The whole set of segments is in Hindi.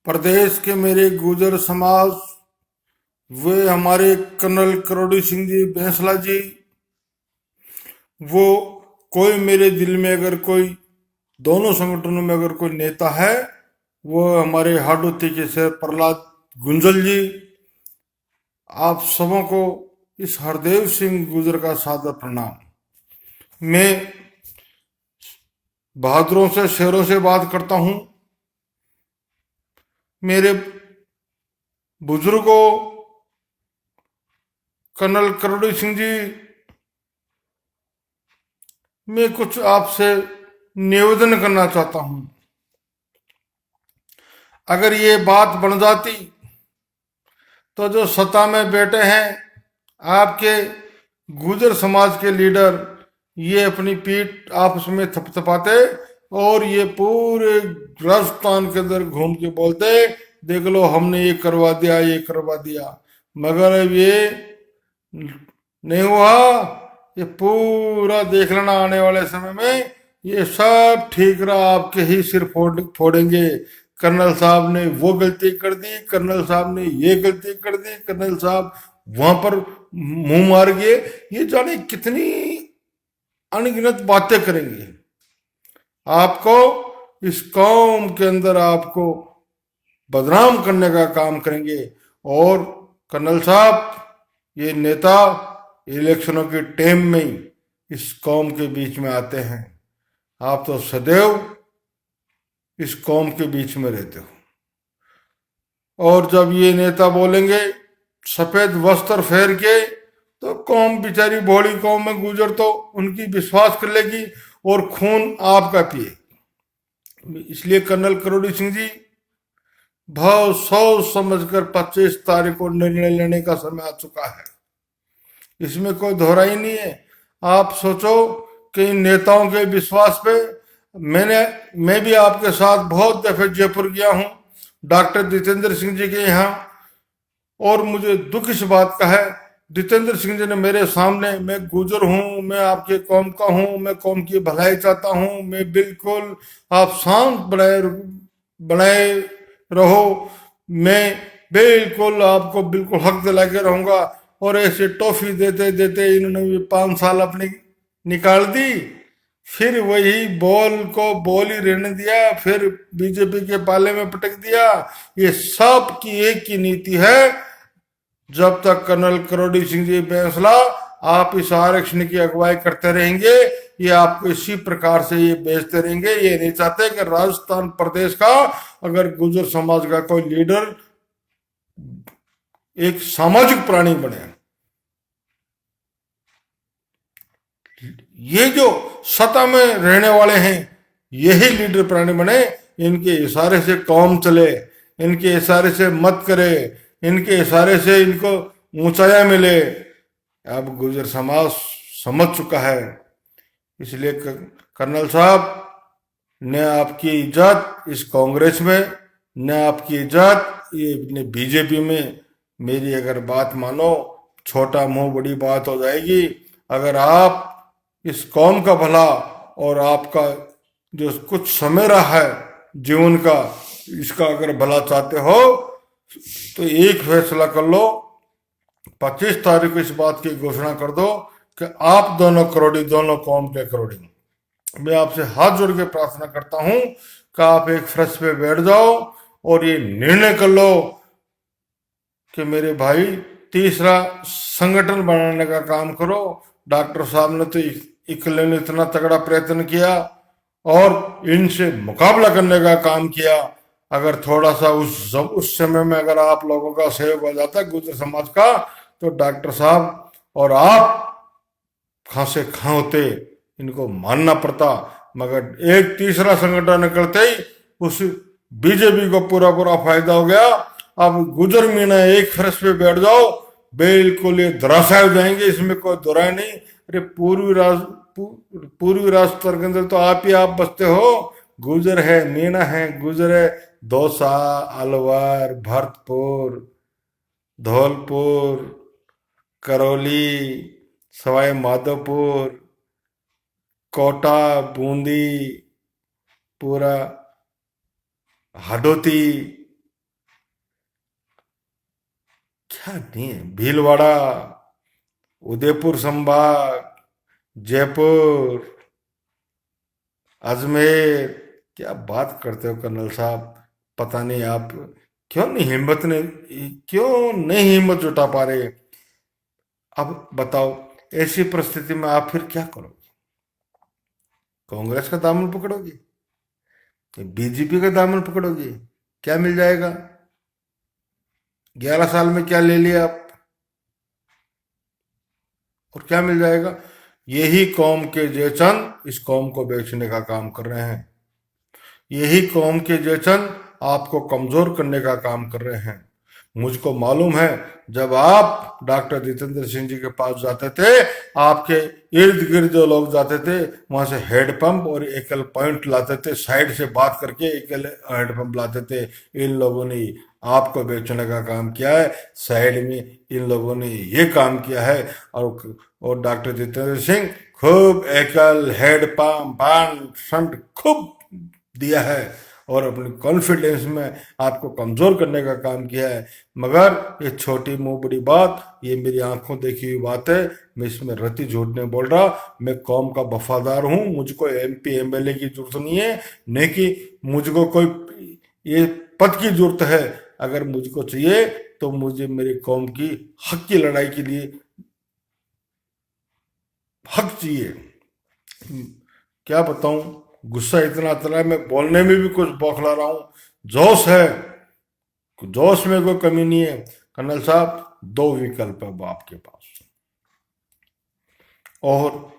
प्रदेश के मेरे गुर्जर समाज, वे हमारे कर्नल करोड़ी सिंह जी बैंसला जी, वो कोई मेरे दिल में अगर कोई दोनों संगठनों में अगर कोई नेता है, वो हमारे हाडोती के सर प्रहलाद गुंजल जी। आप सबों को इस हरदेव सिंह गुर्जर का सादर प्रणाम। मैं बहादुरों से शेरों से बात करता हूँ। मेरे बुजुर्गों, कर्नल करोड़ी सिंह जी, मैं कुछ आपसे निवेदन करना चाहता हूँ। अगर ये बात बन जाती तो जो सत्ता में बैठे हैं आपके गुर्जर समाज के लीडर, ये अपनी पीठ आपस में थपथपाते और ये पूरे राजस्थान के अंदर घूम के बोलते, देख लो हमने ये करवा दिया, ये करवा दिया। मगर अब ये नहीं हुआ। ये पूरा देख लेना आने वाले समय में ये सब ठीक रहा, आपके ही सिर फोड़ेंगे। कर्नल साहब ने वो गलती कर दी, कर्नल साहब ने ये गलती कर दी, कर्नल साहब वहां पर मुंह मार गए। ये जाने कितनी अनगिनत बातें करेंगे। आपको इस कौम के अंदर आपको बदनाम करने का काम करेंगे। और कर्नल साहब, ये नेता इलेक्शनों के टाइम में ही इस कौम के बीच में आते हैं। आप तो सदैव इस कौम के बीच में रहते हो। और जब ये नेता बोलेंगे सफेद वस्त्र फेर के, तो कौम बेचारी भोली कौम में गुजर तो उनकी विश्वास कर लेगी और खून आपका पिए। इसलिए कर्नल करोड़ी सिंह जी, बहुत सोच समझकर 25 तारीख को निर्णय लेने का समय आ चुका है। इसमें कोई दोहरा ही नहीं है। आप सोचो कि इन नेताओं के विश्वास पे मैं भी आपके साथ बहुत दफे जयपुर गया हूं, डॉक्टर जितेंद्र सिंह जी के यहाँ। और मुझे दुख इस बात का है, जितेंद्र सिंह जी ने मेरे सामने, मैं गुजर हूं, मैं आपके कौम का हूं, मैं कौम की भलाई चाहता हूं, मैं बिल्कुल आप शांत बनाए बनाए रहो, मैं बिल्कुल आपको बिल्कुल हक दिला के रहूंगा। और ऐसे टॉफी देते देते इन्होंने भी 5 साल अपनी निकाल दी। फिर वही बॉल को बॉल ही रहने दिया, फिर बीजेपी के पाले में पटक दिया। ये सब की एक ही नीति है, जब तक कर्नल करोड़ी सिंह जी बैंसला आप इस आरक्षण की अगुवाई करते रहेंगे, ये आपको इसी प्रकार से ये बेचते रहेंगे। ये नहीं चाहते कि राजस्थान प्रदेश का अगर गुर्जर समाज का कोई लीडर एक सामाजिक प्राणी बने। ये जो सत्ता में रहने वाले हैं, यही लीडर प्राणी बने। इनके इशारे से कौम चले, इनके इशारे से मत करे, इनके इशारे से इनको ऊंचाइयां मिले। अब गुर्जर समाज समझ चुका है। इसलिए कर्नल साहब, न आपकी इज्जत इस कांग्रेस में, न आपकी इज्जत ये बीजेपी में। मेरी अगर बात मानो, छोटा मुंह बड़ी बात हो जाएगी। अगर आप इस कौम का भला और आपका जो कुछ समय रहा है जीवन का, इसका अगर भला चाहते हो तो एक फैसला कर लो। 25 तारीख को इस बात की घोषणा कर दो कि आप दोनों करोड़ी, दोनों कौम के करोड़ी। मैं आपसे हाथ जोड़ के प्रार्थना करता हूं कि आप एक फर्श पे बैठ जाओ और ये निर्णय कर लो कि मेरे भाई, तीसरा संगठन बनाने का काम करो। डॉक्टर साहब ने तो इकले ने इतना तगड़ा प्रयत्न किया और इनसे मुकाबला करने का काम किया। अगर थोड़ा सा उस समय में अगर आप लोगों का सहयोग हो जाता गुर्जर समाज का, तो डॉक्टर साहब और आप खां से खां होते, इनको मानना पड़ता। मगर एक तीसरा संगठन करते ही उस बीजेपी को पूरा पूरा फायदा हो गया। अब गुजर मीना एक फर्श पे बैठ जाओ, बिल्कुल ये धराशाय हो जाएंगे, इसमें कोई दोहराई नहीं। अरे पूर्वी राजस्थान के अंदर तो आप ही आप बसते हो। गुजर है, मीना है, गुजर है, दौसा, अलवर, भरतपुर, धौलपुर, करौली, सवाई माधोपुर, कोटा, बूंदी, पूरा हाडोती, क्या नहीं है, भीलवाड़ा, उदयपुर संभाग, जयपुर, अजमेर, क्या बात करते हो कर्नल साहब। पता नहीं आप क्यों नहीं हिम्मत जुटा पा रहे। अब बताओ, ऐसी परिस्थिति में आप फिर क्या करोगे? कांग्रेस का दामन पकड़ोगे? बीजेपी का दामन पकड़ोगे? क्या मिल जाएगा? 11 साल में क्या ले लिया आप? और क्या मिल जाएगा? यही कौम के जयचंद इस कौम को बेचने का काम कर रहे हैं। यही कौम के जयचंद आपको कमजोर करने का काम कर रहे हैं। मुझको मालूम है, जब आप डॉक्टर जितेंद्र सिंह जी के पास जाते थे, आपके इर्द गिर्द जो लोग जाते थे, वहां से हेड पंप और एकल पॉइंट लाते थे, साइड से बात करके एकल हेड पंप लाते थे। इन लोगों ने आपको बेचने का काम किया है, साइड में इन लोगों ने ये काम किया है। और डॉक्टर जितेंद्र सिंह खूब एकल हेड पंप पान शंट खूब दिया है और अपने कॉन्फिडेंस में आपको कमजोर करने का काम किया है। मगर ये छोटी मुंह बड़ी बात, ये मेरी आंखों देखी हुई बात है। मैं इसमें रत्ती झूठ नहीं बोल रहा। मैं कौम का वफादार हूँ। मुझको एमपी एमएलए की जरूरत नहीं है, नहीं कि मुझको कोई ये पद की जरूरत है। अगर मुझको चाहिए तो मुझे मेरी कौम की हक की लड़ाई के लिए हक चाहिए। क्या बताऊं, गुस्सा इतना आता है, मैं बोलने में भी कुछ बौखला रहा हूं। जोश है, जोश में कोई कमी नहीं है। कर्नल साहब, दो विकल्प है आपके पास। और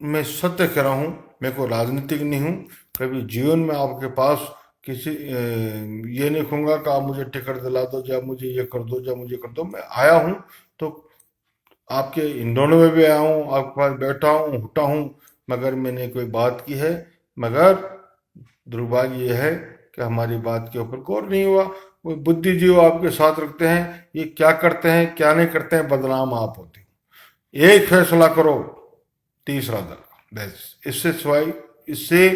मैं सत्य कह रहा हूं, मैं कोई राजनीतिक नहीं हूं। कभी जीवन में आपके पास किसी ये नहीं कहूंगा कि आप मुझे टिकट दिला दो, या मुझे ये कर दो, या मुझे कर दो। मैं आया हूं तो आपके इंडोने में भी आया हूँ, आपके पास बैठा हूँ, उठा हूँ, मगर मैंने कोई बात की है। मगर दुर्भाग्य यह है कि हमारी बात के ऊपर गौर नहीं हुआ। वो बुद्धिजीवी आपके साथ रखते हैं, ये क्या करते हैं क्या नहीं करते हैं, बदनाम आप होते हो। एक फैसला करो, तीसरा दल, बस। इससे सिवाय इससे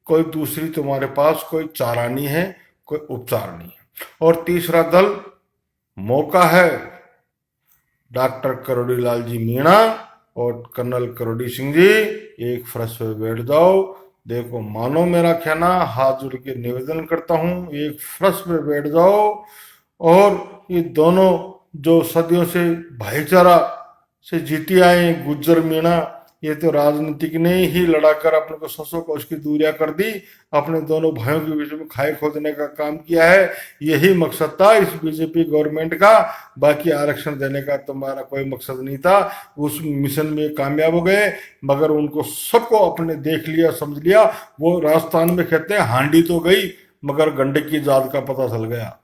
कोई दूसरी तुम्हारे पास कोई चारा नहीं है, कोई उपचार नहीं है। और तीसरा दल मौका है, डॉक्टर करोड़ी लाल जी मीणा और कर्नल करोड़ी सिंह जी, एक फर्श पे बैठ जाओ। देखो, मानो मेरा कहना, हाथ जोड़ के निवेदन करता हूं, एक फर्श पे बैठ जाओ। और ये दोनों जो सदियों से भाईचारा से जीती आए, गुज्जर मीणा, ये तो राजनीतिक ने ही लड़ाकर अपने को 100 कोस की दूरियां कर दी, अपने दोनों भाइयों के बीच में खाई खोदने का काम किया है। यही मकसद था इस बीजेपी गवर्नमेंट का। बाकी आरक्षण देने का तुम्हारा कोई मकसद नहीं था। उस मिशन में कामयाब हो गए, मगर उनको सबको अपने देख लिया, समझ लिया। वो राजस्थान में कहते हैं, हांडी तो गई मगर गंडक की जात का पता चल गया।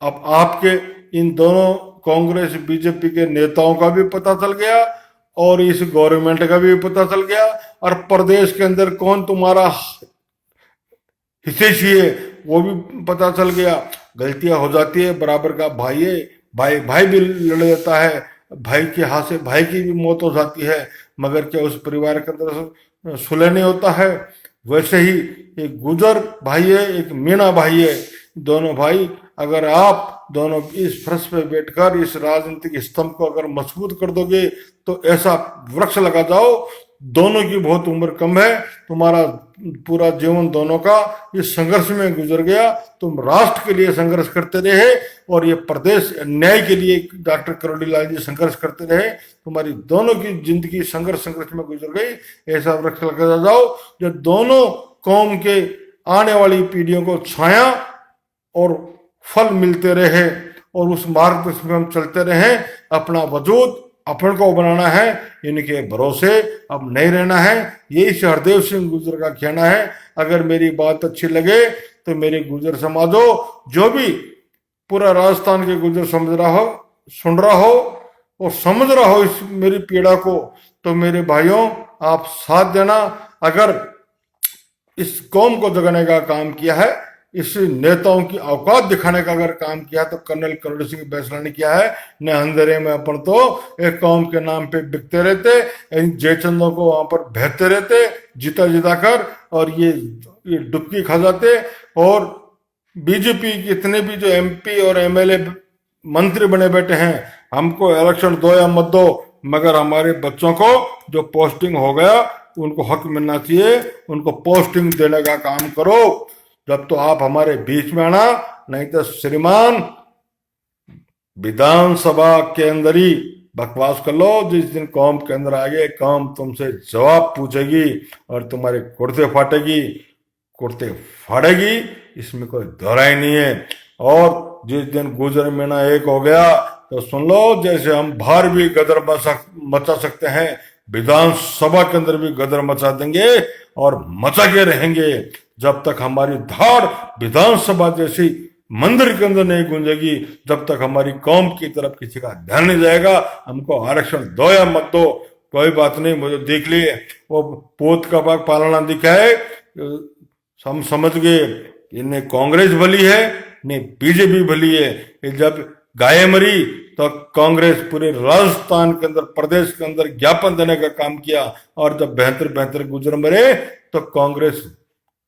अब आपके इन दोनों कांग्रेस बीजेपी के नेताओं का भी पता चल गया, और इस गवर्नमेंट का भी पता चल गया, और प्रदेश के अंदर कौन तुम्हारा हितैषी है वो भी पता चल गया। गलतियां हो जाती है, बराबर का भाई है, भाई भाई भी लड़ देता है, भाई के हाथ से भाई की भी मौत हो जाती है, मगर क्या उस परिवार के अंदर सुलह नहीं होता है? वैसे ही एक गुजर भाई है, एक मीणा भाई है। दोनों भाई, अगर आप दोनों इस फर्श पे बैठकर इस राजनीतिक स्तंभ को अगर मजबूत कर दोगे, तो ऐसा वृक्ष लगा जाओ। दोनों की बहुत उम्र कम है, तुम्हारा पूरा जीवन दोनों का इस संघर्ष में गुजर गया। तुम राष्ट्र के लिए संघर्ष करते रहे, और ये प्रदेश न्याय के लिए डॉक्टर करोड़ी लाल जी संघर्ष करते रहे। तुम्हारी दोनों की जिंदगी संघर्ष में गुजर गई। ऐसा वृक्ष लगा जाओ जो दोनों कौम के आने वाली पीढ़ियों को छाया और फल मिलते रहे, और उस मार्ग में हम चलते रहे। अपना वजूद अपन को बनाना है, इनके भरोसे अब नहीं रहना है। यही से हरदेव सिंह गुर्जर का कहना है। अगर मेरी बात अच्छी लगे तो मेरे गुर्जर समाजो, जो भी पूरा राजस्थान के गुर्जर समझ रहा हो, सुन रहा हो और समझ रहा हो इस मेरी पीड़ा को, तो मेरे भाइयों, आप साथ देना। अगर इस कौम को जगाने का काम किया है, इस नेताओं की औकात दिखाने का अगर काम किया, तो कर्नल करोड़ी सिंह बैसला ने किया है। न अंधेरे में अपन तो एक कौम के नाम पे बिकते रहते, इन जयचंदों को वहां पर बहते रहते जीता जीता कर, और ये डुबकी खा जाते। और बीजेपी के इतने भी जो एमपी और एमएलए मंत्री बने बैठे हैं, हमको इलेक्शन दो या मत दो, मगर हमारे बच्चों को जो पोस्टिंग हो गया उनको हक मिलना चाहिए, उनको पोस्टिंग देने का काम करो। जब तो आप हमारे बीच में आना, नहीं तो श्रीमान विधानसभा के अंदर ही बकवास कर लो। जिस दिन कौम के अंदर आ गए, कौम तुमसे जवाब पूछेगी और तुम्हारे कुर्ते फाटेगी, कुर्ते फाड़ेगी, इसमें कोई दोहराई नहीं है। और जिस दिन गुजर महीना एक हो गया तो सुन लो, जैसे हम बाहर भी गदर मचा सकते हैं, विधानसभा के अंदर भी गदर मचा देंगे और मचा के रहेंगे जब तक हमारी धाड़ विधानसभा जैसी मंदिर के अंदर नहीं गूंजेगी, जब तक हमारी कौम की तरफ किसी का ध्यान नहीं जाएगा। हमको आरक्षण दो या मत दो, कोई बात नहीं, मुझे देख लिए वो पोत का पाक पालना दिखा है, हम समझ गए इन्हें कांग्रेस भली है, नहीं बीजेपी भली है। जब गाय मरी तो कांग्रेस पूरे राजस्थान के अंदर, प्रदेश के अंदर ज्ञापन देने का काम किया, और जब बेहतर बेहतर गुजर मरे तो कांग्रेस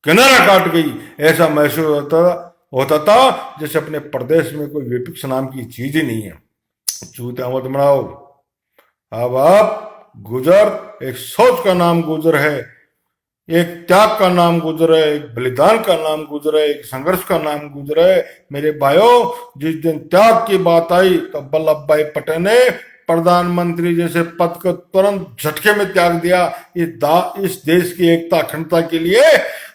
किनारा काट गई। ऐसा महसूस होता था जैसे अपने प्रदेश में कोई विपक्ष नाम की चीज ही नहीं है। चूते मत बनाओ। अब आप गुजर, एक सोच का नाम गुजर है, एक त्याग का नाम गुजर है, एक बलिदान का नाम गुजर है, एक संघर्ष का नाम गुजर है। मेरे भाइयों, जिस दिन त्याग की बात आई तो वल्लभ भाई पटेल ने प्रधानमंत्री जैसे पद को तुरंत झटके में त्याग दिया इस देश की एकता अखंडता के लिए।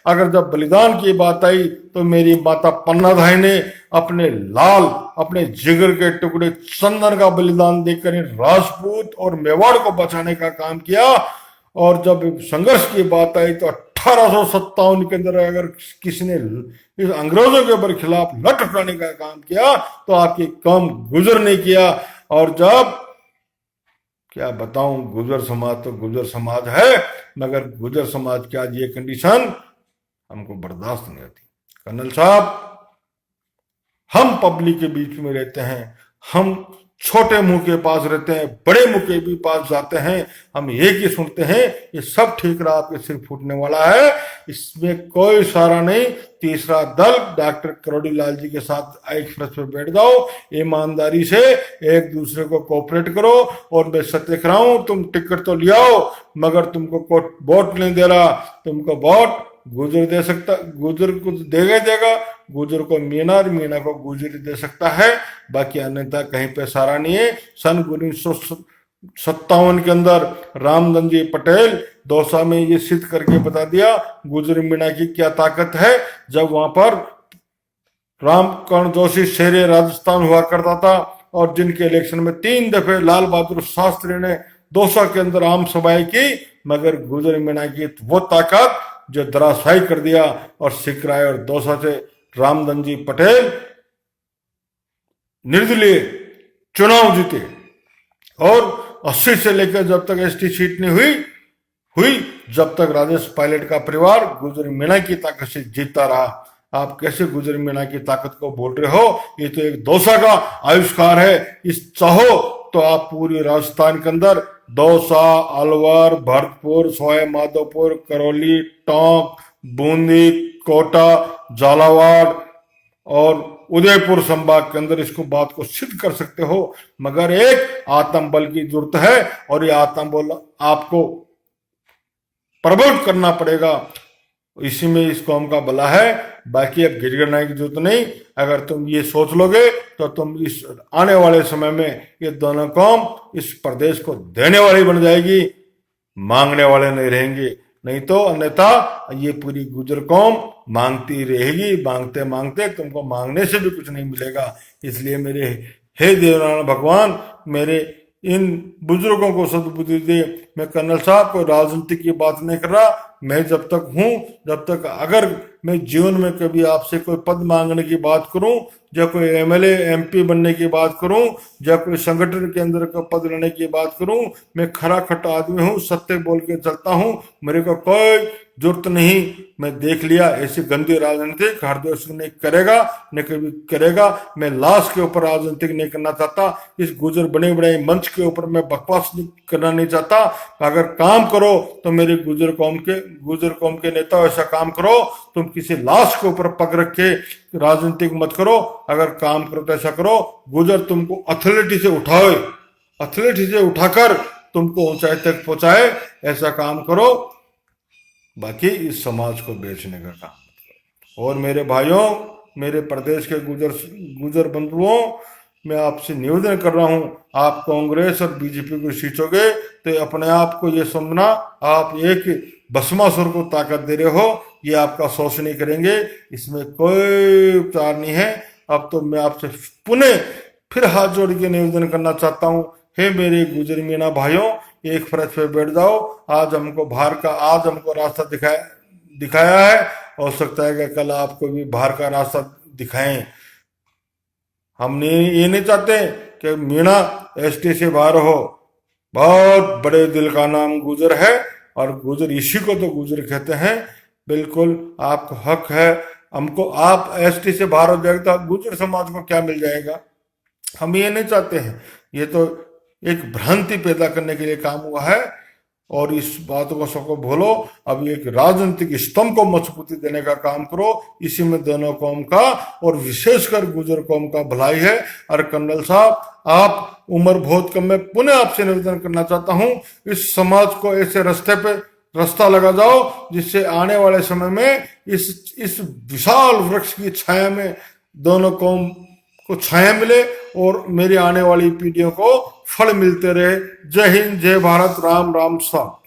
अगर जब बलिदान की बात आई तो मेरी माता पन्नाधाई ने अपने लाल, अपने जिगर के टुकड़े चंदन का बलिदान देकर राजपूत और मेवाड़ को बचाने का काम किया। और जब संघर्ष की बात आई तो 1857 के अंदर अगर किसी ने इस अंग्रेजों के ऊपर खिलाफ लट उठाने का काम किया तो आपकी कौम गुजर नहीं किया। और जब क्या बताऊं, गुजर समाज तो गुजर समाज है, मगर गुजर समाज की आज ये कंडीशन हमको बर्दाश्त नहीं होती। कर्नल साहब, हम पब्लिक के बीच में रहते हैं, हम छोटे मुंह के पास रहते हैं, बड़े मुंह के भी पास जाते हैं, हम एक ही सुनते हैं, ये सब ठीक रहा आपके सिर फूटने वाला है, इसमें कोई सारा नहीं। तीसरा दल डॉक्टर करोड़ी लाल जी के साथ एक्सप्रेस पे बैठ जाओ, ईमानदारी से एक दूसरे को कोऑपरेट करो। और मैं सत्य कह रहा हूं, तुम टिकट तो ले आओ, मगर तुमको वोट नहीं दे रहा, तुमको वोट गुजर दे सकता, गुजर को देगा, गुजर को मीना और मीना को गुजर दे सकता है, बाकी अन्यथा कहीं पे सारा नहीं है। सन 1957 के अंदर रामधन जी पटेल दौसा में ये सिद्ध करके बता दिया गुजर मीना की क्या ताकत है। जब वहां पर रामकर्ण जोशी शेरे राजस्थान हुआ करता था और जिनके इलेक्शन में 3 दफे लाल बहादुर शास्त्री ने दौसा के अंदर आम सभाएं की, मगर गुजर मीना की वो ताकत जो धराशायी कर दिया। और सिकराय और दौसा से रामधन जी पटेल निर्दलीय चुनाव जीते और 80 से लेकर जब तक एसटी सीट नहीं हुई जब तक राजेश पायलट का परिवार गुजर मीणा की ताकत से जीतता रहा। आप कैसे गुजर मीणा की ताकत को बोल रहे हो? ये तो एक दौसा का आविष्कार है। इस चाहो तो आप पूरी राजस्थान के अंदर दौसा, अलवर, भरतपुर, सवाई माधोपुर, करौली, टोंक, बूंदी, कोटा, झालावाड़ और उदयपुर संभाग के अंदर इसको बात को सिद्ध कर सकते हो, मगर एक आत्मबल की जरूरत है और ये आत्मबल आपको प्रबल करना पड़ेगा। इसी में इस कौम का भला है, बाकी अब गिड़गिड़ाने की जरूरत नहीं। अगर तुम ये सोच लोगे तो तुम इस आने वाले समय में ये दोनों कौम इस प्रदेश को देने वाली बन जाएगी, मांगने वाले नहीं रहेंगे। नहीं तो अन्यथा ये पूरी गुजर कौम मांगती रहेगी, मांगते मांगते तुमको मांगने से भी कुछ नहीं मिलेगा। इसलिए मेरे हे देवनारायण भगवान, मेरे इन बुजुर्गों को सद्बुद्धि दे। मैं कर्नल साहब को राजनीति की बात नहीं कर रहा, मैं जब तक हूं, जब तक अगर मैं जीवन में कभी आपसे कोई पद मांगने की बात करूं, या कोई एमएलए एमपी बनने की बात करूं, या कोई संगठन के अंदर का पद लेने की बात करूं, मैं खरा खट्टा आदमी हूं, सत्य बोल के चलता हूं, मेरे को कोई जरूरत नहीं। मैं देख लिया ऐसी गंदी राजनीति हरदेव सिंह नहीं करेगा, न कभी करेगा। मैं लाश के ऊपर राजनीति नहीं करना चाहता, इस गुजर बने बड़े मंच के ऊपर मैं बकवास करना नहीं चाहता। अगर काम करो तो मेरे गुजर कौम के नेता ऐसा काम करो, तुम किसी लाश के ऊपर पग रख के राजनीतिक मत करो। अगर काम करो तो ऐसा करो, गुजर तुमको अथॉरिटी से उठाए, अथॉरिटी से उठाकर तुमको ऊंचाई तक पहुंचाए, ऐसा काम करो। बाकी इस समाज को बेचने का काम। और मेरे भाइयों, मेरे प्रदेश के गुजर बंधुओं, मैं आपसे निवेदन कर रहा हूं, आप कांग्रेस और बीजेपी को सींचोगे तो अपने आप को ये समझना आप एक भस्मासुर को ताकत दे रहे हो, ये आपका शोषण नहीं करेंगे, इसमें कोई उपचार नहीं है। अब तो मैं आपसे पुनः फिर हाथ जोड़ के निवेदन करना चाहता हूं, हे मेरे गुजर मीना भाइयों, एक फर्श पे बैठ जाओ। आज हमको रास्ता दिखाया है, हो सकता है कि कल आपको भी बाहर का रास्ता दिखाएं। हम ये नहीं चाहते कि मीणा एसटी से बाहर हो। बहुत बड़े दिल का नाम गुजर है, और गुजर इसी को तो गुजर कहते हैं। बिल्कुल आपको हक है, हमको आप एसटी से बाहर हो जाएगा तो गुजर समाज को क्या मिल जाएगा? हम ये नहीं चाहते हैं। ये तो एक भ्रांति पैदा करने के लिए काम हुआ है, और इस बात को सबको भूलो। अब एक राजनीतिक स्तंभ को मजबूती देने का काम करो, इसी में दोनों कौम का और विशेषकर गुजर कौम का भलाई है। और कर्नल साहब, आप उम्र बहुत कम में पुनः आपसे निवेदन करना चाहता हूं, इस समाज को ऐसे रास्ता लगा जाओ जिससे आने वाले समय में इस विशाल वृक्ष की छाया में दोनों कौम को छाया मिले, और मेरी आने वाली पीढ़ियों को फल मिलते रहे। जय हिंद, जय भारत, राम राम साहब।